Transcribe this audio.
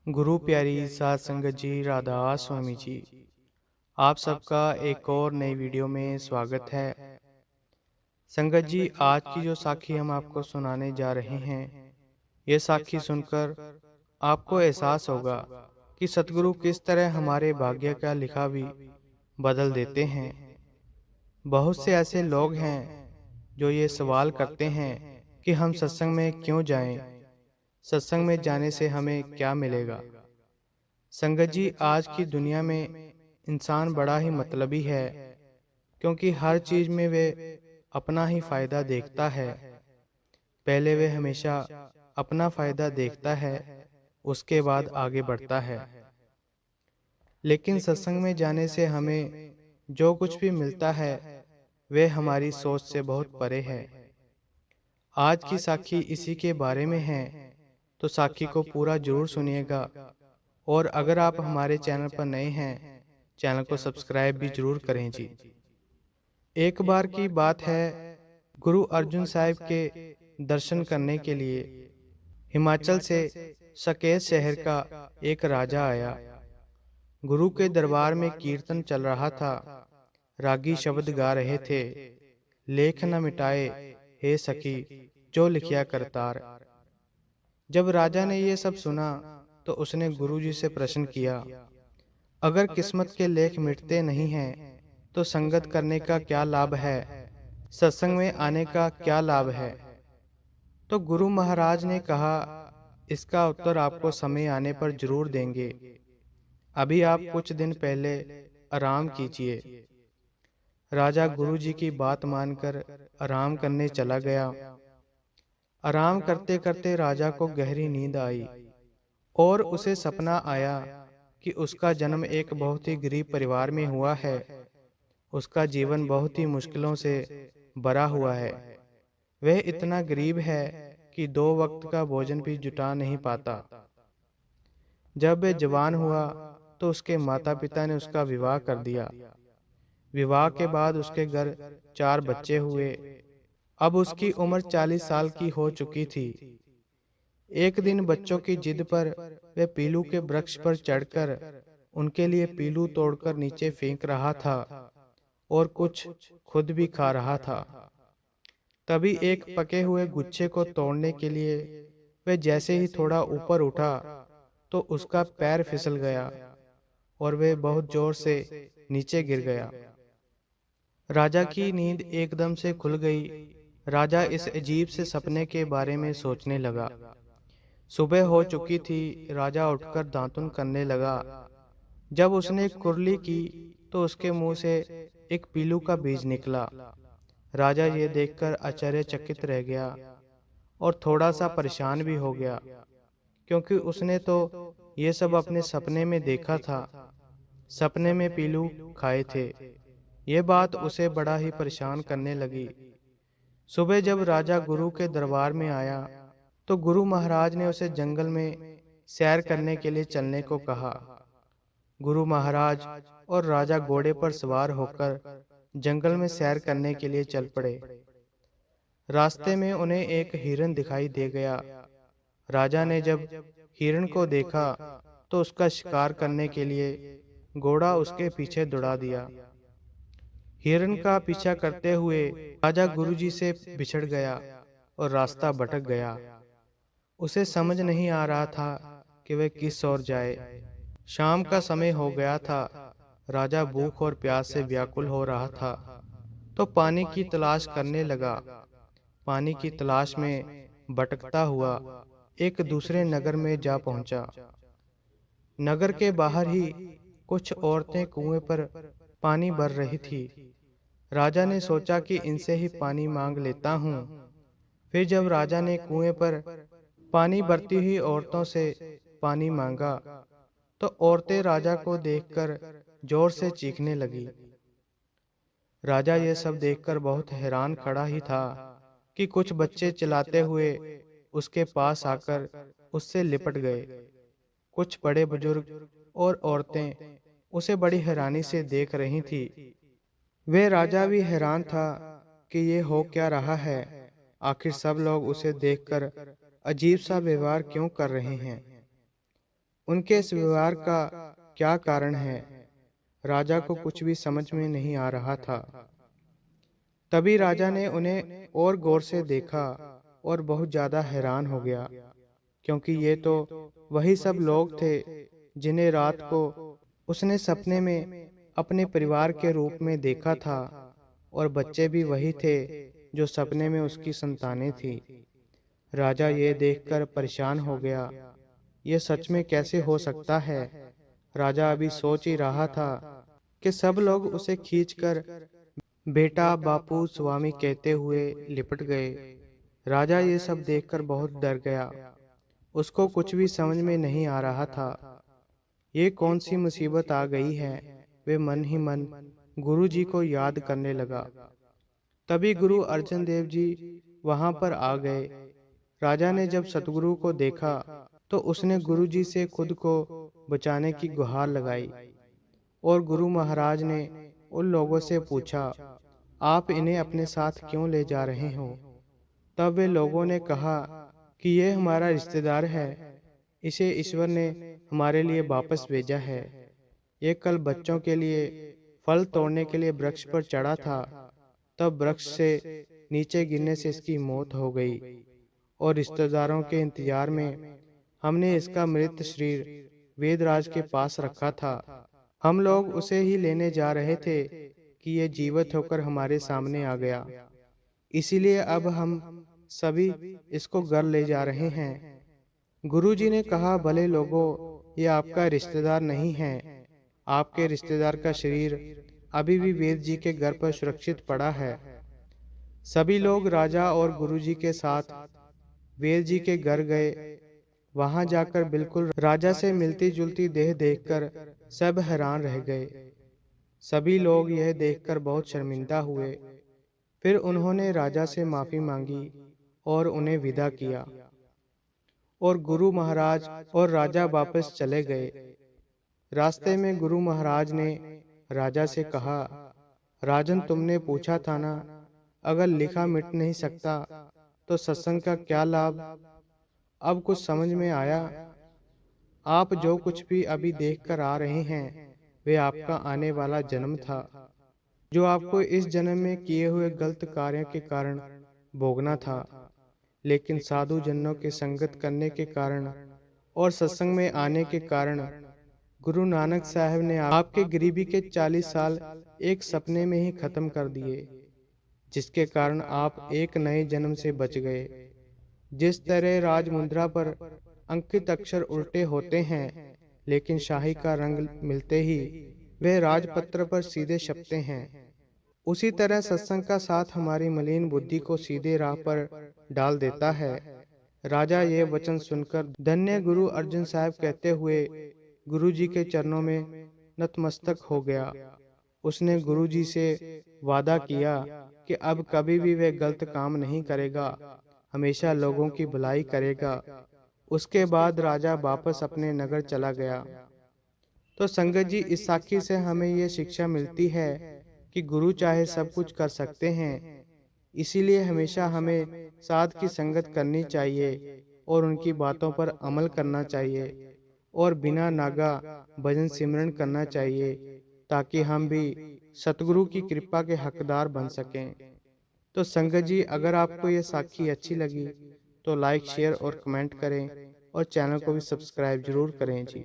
गुरु प्यारी साध संगत जी, राधा स्वामी जी। आप सबका एक और नई वीडियो में स्वागत है। संगत जी, आज की जो साखी हम आपको सुनाने जा रहे हैं, ये साखी सुनकर आपको एहसास होगा कि सतगुरु किस तरह हमारे भाग्य का लिखा भी बदल देते हैं। बहुत से ऐसे लोग हैं जो ये सवाल करते हैं कि हम सत्संग में क्यों जाएं? सत्संग में जाने से हमें क्या मिलेगा? संगत जी, आज की दुनिया में इंसान बड़ा ही मतलबी है, क्योंकि हर चीज में वे अपना ही फायदा देखता है। पहले वे हमेशा अपना फायदा देखता है, उसके बाद आगे बढ़ता है। लेकिन सत्संग में जाने से हमें जो कुछ भी मिलता है, वे हमारी सोच से बहुत परे है। आज की साखी इसी के बारे में है, तो साखी को पूरा जरूर सुनिएगा। और अगर आप हमारे चैनल पर नए हैं, चैनल को सब्सक्राइब भी जरूर करें जी। एक बार की बात है, गुरु अर्जुन साहिब के दर्शन करने के लिए हिमाचल से सकेत शहर का एक राजा आया। गुरु के दरबार में कीर्तन चल रहा था। रागी शब्द गा रहे थे, लेख न मिटाए हे सखी जो लिखिया करतार। जब राजा ने ये सब सुना तो उसने गुरुजी से प्रश्न किया, अगर किस्मत के लेख मिटते नहीं हैं तो संगत करने का क्या लाभ है? सत्संग में आने का क्या लाभ है? तो गुरु महाराज ने कहा, इसका उत्तर आपको समय आने पर जरूर देंगे। अभी आप कुछ दिन पहले आराम कीजिए। राजा गुरुजी की बात मानकर आराम करने चला गया। आराम करते करते राजा को गहरी नींद आई और उसे सपना आया कि उसका जन्म एक बहुत ही गरीब परिवार में हुआ है। उसका जीवन बहुत ही मुश्किलों से भरा हुआ है। वह इतना गरीब है कि 2 वक्त का भोजन भी जुटा नहीं पाता। जब वह जवान हुआ तो उसके माता पिता ने उसका विवाह कर दिया। विवाह के बाद उसके घर 4 बच्चे हुए। अब उसकी उम्र 40 साल की हो चुकी थी। एक दिन बच्चों की जिद पर वह पीलू के वृक्ष पर चढ़कर उनके लिए पीलू तोड़कर नीचे फेंक रहा था और कुछ खुद भी खा रहा था। तभी एक पके हुए गुच्छे को तोड़ने के लिए वह जैसे ही थोड़ा ऊपर उठा तो उसका पैर फिसल गया और वह बहुत जोर से नीचे गिर गया। राजा की नींद एकदम से खुल गई। राजा इस अजीब से सपने के बारे में सोचने लगा। सुबह हो चुकी थी। राजा उठकर दातुन करने लगा। जब उसने कुरली की तो उसके मुंह से एक पीलू का बीज निकला। राजा ये देखकर आश्चर्यचकित रह गया और थोड़ा सा परेशान भी हो गया, क्योंकि उसने तो ये सब अपने सपने में देखा था। सपने में पीलू खाए थे। ये बात उसे बड़ा ही परेशान करने लगी। सुबह जब राजा गुरु के दरबार में आया तो गुरु महाराज ने उसे जंगल में सैर करने के लिए चलने को कहा। गुरु महाराज और राजा घोड़े पर सवार होकर जंगल में सैर करने के लिए चल पड़े। रास्ते में उन्हें एक हिरन दिखाई दे गया। राजा ने जब हिरन को देखा तो उसका शिकार करने के लिए घोड़ा उसके पीछे दौड़ा दिया। हिरन का पीछा करते हुए राजा गुरुजी से बिछड़ गया और रास्ता भटक गया। उसे समझ नहीं आ रहा था कि वह किस ओर जाए। शाम का समय हो गया था। राजा भूख और प्यास से व्याकुल हो रहा था, तो पानी की तलाश करने लगा। पानी की तलाश में भटकता हुआ एक दूसरे नगर में जा पहुंचा। नगर के बाहर ही कुछ औरतें कुएं पर पानी भर रही थी। राजा ने सोचा कि इनसे ही पानी मांग लेता हूँ। फिर जब राजा ने कुएं पर पानी भरती हुई औरतों से पानी मांगा तो औरतें राजा को देखकर जोर से चीखने लगी। राजा ये सब देखकर बहुत हैरान खड़ा ही था कि कुछ बच्चे चिल्लाते हुए उसके पास आकर उससे लिपट गए। कुछ बड़े बुजुर्ग और औरतें उसे बड़ी हैरानी से देख रही थी। वे राजा भी हैरान था कि ये हो क्या रहा है। आखिर सब लोग उसे देखकर अजीब सा व्यवहार क्यों कर रहे हैं। उनके इस व्यवहार का क्या कारण है? राजा को कुछ भी समझ में नहीं आ रहा था। तभी राजा ने उन्हें और गौर से देखा और बहुत ज़्यादा हैरान हो गया, क्योंकि ये तो वही सब लोग थे जिन्हें रात को उसने सपने में अपने परिवार के रूप में देखा था, और बच्चे भी वही थे जो सपने में उसकी संतानें थी। राजा ये देखकर परेशान हो गया। ये सच में कैसे हो सकता है? राजा अभी सोच ही रहा था कि सब लोग उसे खींचकर बेटा, बापू, स्वामी कहते हुए लिपट गए। राजा ये सब देखकर बहुत डर गया। उसको कुछ भी समझ में नहीं आ रहा था। ये कौन सी मुसीबत आ गई है? वे मन ही मन गुरु जी को याद करने लगा। तभी गुरु अर्जन देव जी वहां पर आ गए। राजा ने जब सतगुरु को देखा तो उसने गुरु जी से खुद को बचाने की गुहार लगाई, और गुरु महाराज ने उन लोगों से पूछा, आप इन्हें अपने साथ क्यों ले जा रहे हो? तब वे लोगों ने कहा कि ये हमारा रिश्तेदार है, इसे ईश्वर ने हमारे लिए वापस भेजा है। ये कल बच्चों के लिए फल तोड़ने के लिए वृक्ष पर चढ़ा था, तब वृक्ष से नीचे गिरने से इसकी मौत हो गई, और रिश्तेदारों के इंतजार में हमने इसका मृत शरीर वेदराज के पास रखा था। हम लोग उसे ही लेने जा रहे थे कि ये जीवित होकर हमारे सामने आ गया। इसीलिए अब हम सभी इसको घर ले जा रहे हैं। गुरुजी ने कहा, भले लोगों, ये आपका रिश्तेदार नहीं है। आपके रिश्तेदार का शरीर अभी भी वेद जी के घर पर सुरक्षित पड़ा है। सभी लोग राजा और गुरुजी के साथ वेद जी के घर गए। वहां जाकर बिल्कुल राजा से मिलती जुलती देह देखकर सब हैरान रह गए। सभी लोग यह देखकर बहुत शर्मिंदा हुए। फिर उन्होंने राजा से माफी मांगी और उन्हें विदा किया, और गुरु महाराज और राजा वापस चले गए। रास्ते में गुरु महाराज ने राजा से कहा, राजन, तुमने पूछा था ना, अगर लिखा मिट नहीं सकता तो सत्संग का क्या लाभ? अब कुछ समझ में आया। आप जो कुछ भी अभी देख कर आ रहे हैं, वे आपका आने वाला जन्म था, जो आपको इस जन्म में किए हुए गलत कार्यों के कारण भोगना था। लेकिन साधु जनों के संगत करने के कारण और सत्संग में आने के कारण गुरु नानक साहब ने आपके गरीबी के 40 साल एक सपने में ही खत्म कर दिए, जिसके कारण आप एक नए जन्म से बच गए। जिस तरह राज मुद्रा पर अंकित अक्षर उल्टे होते हैं, लेकिन शाही का रंग मिलते ही वे राजपत्र पर सीधे छपते हैं, उसी तरह सत्संग का साथ हमारी मलिन बुद्धि को सीधे राह पर डाल देता है। राजा ये वचन सुनकर धन्य गुरु अर्जन साहब कहते हुए गुरु जी के चरणों में नतमस्तक हो गया। उसने गुरु जी से वादा किया कि अब कभी भी वह गलत काम नहीं करेगा, हमेशा लोगों की भलाई करेगा। उसके बाद राजा वापस अपने नगर चला गया। तो संगत जी, इस साखी से हमें ये शिक्षा मिलती है कि गुरु चाहे सब कुछ कर सकते हैं, इसीलिए हमेशा हमें साध की संगत करनी चाहिए और उनकी बातों पर अमल करना चाहिए, और बिना नागा भजन सिमरन करना चाहिए, ताकि हम भी सतगुरु की कृपा के हकदार बन सकें। तो संगत जी, अगर आपको ये साखी अच्छी लगी तो लाइक, शेयर और कमेंट करें, और चैनल को भी सब्सक्राइब जरूर करें जी।